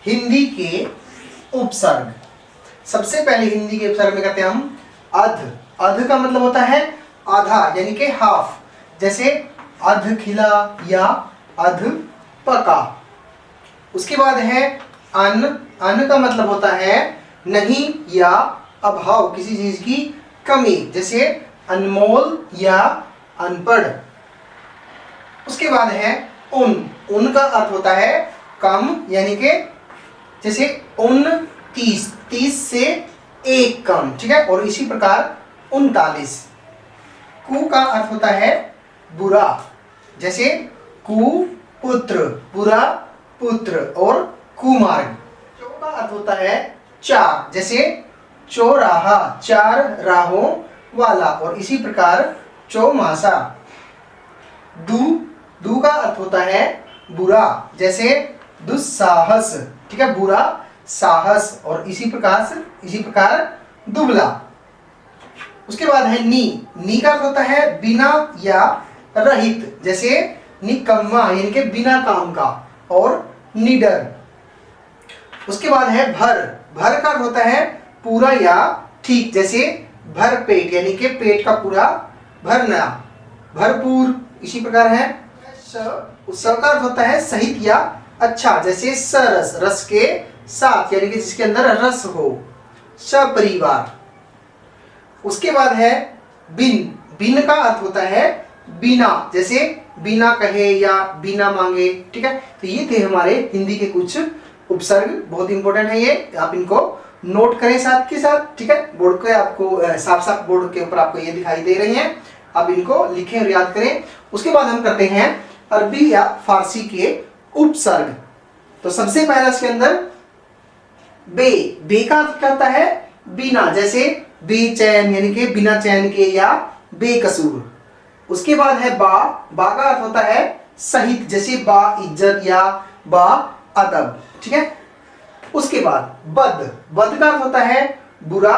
हिंदी के उपसर्ग। सबसे पहले हिंदी के उपसर्ग में करते हैं हम अध। अध का मतलब होता है आधा यानी कि हाफ, जैसे अध खिला या अध पका। उसके बाद है अन। अन का मतलब होता है नहीं या अभाव, किसी चीज की कमी, जैसे अनमोल या अनपढ़। उसके बाद है उन। उन का अर्थ होता है कम, यानी कि जैसे 29, 30 से 1 कम, ठीक है। और इसी प्रकार 39। कु का अर्थ होता है बुरा, जैसे कुपुत्र, बुरा पुत्र, और कुमार्ग। चौ का अर्थ होता है चार, जैसे चौराहा, 4 राहों वाला, और इसी प्रकार चौमासा। दु का अर्थ होता है बुरा, जैसे दुस्साहस, ठीक है, बुरा साहस, और इसी प्रकार दुबला। उसके बाद है नी। नी का अर्थ होता है बिना या रहित, जैसे निकम्मा यानी कि बिना काम का, और निडर। उसके बाद है भर। भर का अर्थ होता है पूरा या ठीक, जैसे भर पेट यानी कि पेट का पूरा भरना, भरपूर। इसी प्रकार है स का अर्थ होता है सहित या अच्छा, जैसे सरस, रस के साथ यानी कि जिसके अंदर रस हो, सपरिवार। उसके बाद है बिन। बिन का अर्थ होता है बिना, जैसे बिना कहे या बिना मांगे, ठीक है। तो ये थे हमारे हिंदी के कुछ उपसर्ग, बहुत इंपॉर्टेंट है ये, आप इनको नोट करें साथ के साथ, ठीक है। बोर्ड के आपको साफ साफ बोर्ड के ऊपर आपको ये दिखाई दे रही हैं, आप इनको लिखें और याद करें। उसके बाद हम करते हैं अरबी या फारसी के उपसर्ग। तो सबसे पहला इसके अंदर बे। बे का अर्थ क्या होता है बिना, जैसे बेचैन यानी कि बिना चैन के या बेकसूर। उसके बाद है बा। बा का अर्थ होता है सहित, जैसे बा इज्जत या बा अदब, ठीक है। उसके बाद बद। बद का अर्थ होता है बुरा,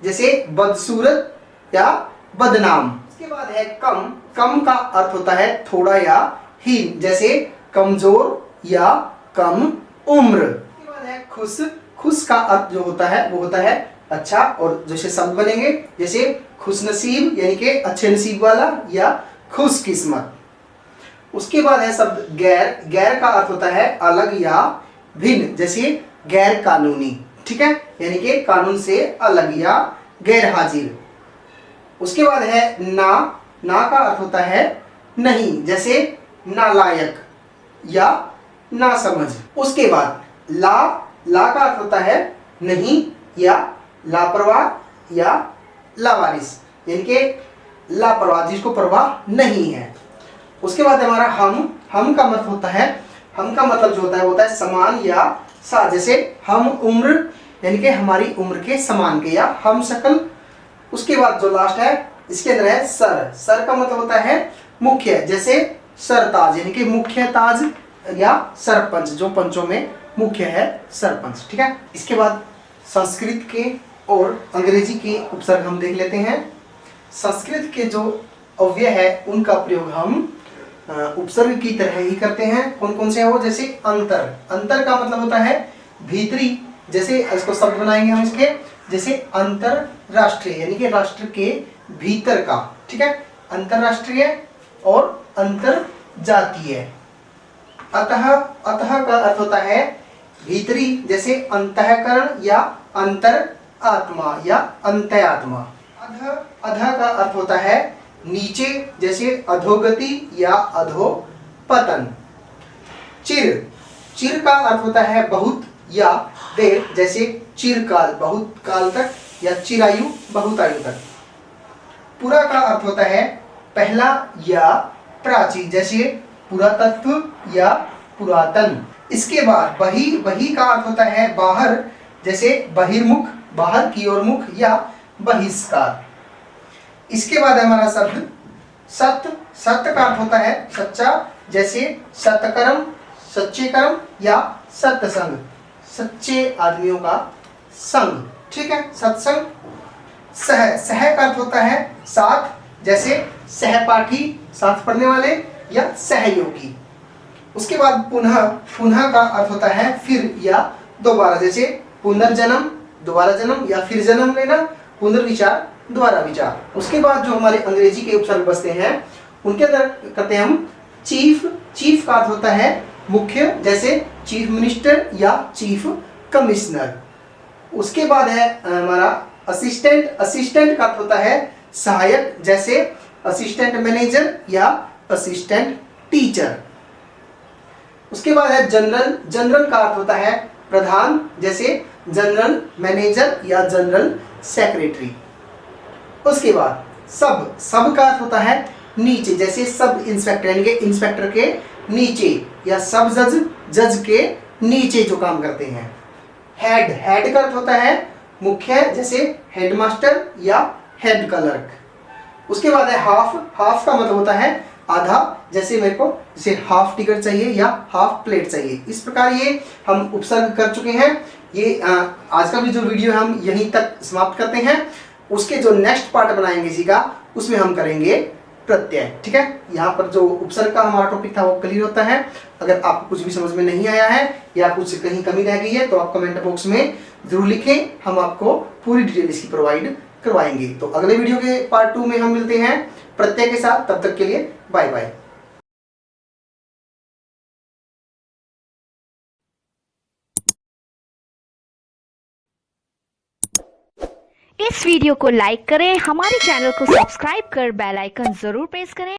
जैसे बदसूरत या बदनाम। उसके बाद है कम। कम का अर्थ होता है थोड़ा या हीन, जैसे कमजोर या कम उम्र। उसके बाद है खुश। खुश का अर्थ जो होता है वो होता है अच्छा, और जैसे शब्द बनेंगे जैसे खुशनसीब यानी कि अच्छे नसीब वाला, या खुशकिस्मत। उसके बाद है शब्द गैर। गैर का अर्थ होता है अलग या भिन्न, जैसे गैर कानूनी, ठीक है, यानी कि कानून से अलग या गैर हाजिर। उसके बाद है ना। ना का अर्थ होता है नहीं, जैसे नालायक या नासमझ। उसके बाद ला। ला का अर्थ होता है नहीं या लापरवाह या लावारिस, यानी कि लापरवाह, जिसको परवाह नहीं है। उसके बाद हमारा हम। हम का मतलब होता है, हम का मतलब जो होता है समान या साथ, जैसे हम उम्र यानी कि हमारी उम्र के समान के, या हम शक्ल। उसके बाद जो लास्ट है इसके अंदर है सर। सर का मतलब होता है मुख्य, जैसे सरताज यानी कि मुख्य ताज, या सरपंच, जो पंचों में मुख्य है सरपंच, ठीक है। इसके बाद संस्कृत के और अंग्रेजी के उपसर्ग हम देख लेते हैं। संस्कृत के जो अव्यय है उनका प्रयोग हम उपसर्ग की तरह ही करते हैं। कौन कौन से हैं वो, जैसे अंतर। अंतर का मतलब होता है भीतरी, जैसे इसको शब्द बनाएंगे हम इसके, जैसे अंतरराष्ट्रीय यानी कि राष्ट्र के भीतर का, ठीक है, अंतरराष्ट्रीय और अंतर जातीय। अतः। अतः का अर्थ होता है भीतरी, जैसे अंतःकरण या अंतर आत्मा या अंतयात्मा। अध। अध का अर्थ होता है नीचे, जैसे अधोगति या अधोपतन। चिर। चिर का अर्थ होता है बहुत या देर, जैसे चिरकाल, बहुत काल तक, या चिरायु, बहुत आयु तक। पुरा का अर्थ होता है पहला या प्राचीन, जैसे पुरातत्व या पुरातन। इसके बाद बही। बही का अर्थ होता है बाहर, जैसे बहिर्मुख, बाहर की ओर मुख, या बहिष्कार। इसके बाद हमारा शब्द सत्य। सत्य का अर्थ होता है सच्चा, जैसे सत्यकर्म, सच्चे कर्म, या सत्संग, सच्चे आदमियों का संग, ठीक है, सत्संग। सह। सह का अर्थ होता है साथ, जैसे सहपाठी, साथ पढ़ने वाले, या सहयोगी। उसके बाद पुनः, पुनः का अर्थ होता है फिर या दोबारा, जैसे पुनर्जन्म, दोबारा जन्म, या फिर जन्म लेना, पुनर्विचार, दोबारा विचार। उसके बाद जो हमारे अंग्रेजी के उपसर्ग बसते हैं उनके अंदर करते हैं हम चीफ। चीफ का अर्थ होता है मुख्य, जैसे चीफ मिनिस्टर या चीफ कमिश्नर। उसके बाद है हमारा असिस्टेंट। असिस्टेंट का अर्थ होता है सहायक, जैसे असिस्टेंट मैनेजर या असिस्टेंट टीचर। उसके बाद है जनरल। जनरल का अर्थ होता है प्रधान, जैसे जनरल मैनेजर या जनरल सेक्रेटरी। उसके बाद सब। सब का अर्थ होता है नीचे, जैसे सब इंस्पेक्टर, यानी कि इंस्पेक्टर के नीचे, या सब जज, जज के नीचे जो काम करते हैं। हेड। हेड का अर्थ होता है मुख्य, जैसे हेडमास्टर या हेड क्लर्क। उसके बाद है हाफ। हाफ का मतलब होता है आधा, जैसे मेरे को जैसे हाफ टिकट चाहिए या हाफ प्लेट चाहिए। इस प्रकार ये हम उपसर्ग कर चुके हैं। ये आज का भी जो वीडियो है हम यहीं तक समाप्त करते हैं। उसके जो नेक्स्ट पार्ट बनाएंगे इसी का, उसमें हम करेंगे प्रत्यय। ठीक है, यहाँ पर जो उपसर्ग का हमारा टॉपिक था वो क्लियर होता है। अगर आपको कुछ भी समझ में नहीं आया है या कुछ कहीं कमी रह गई है तो आप कमेंट बॉक्स में जरूर लिखें, हम आपको पूरी डिटेल इसकी प्रोवाइड करवाएंगे। तो अगले वीडियो के पार्ट 2 में हम मिलते हैं प्रत्यय के साथ। तब तक के लिए बाय बाय। इस वीडियो को लाइक करें, हमारे चैनल को सब्सक्राइब कर बेल आइकन जरूर प्रेस करें।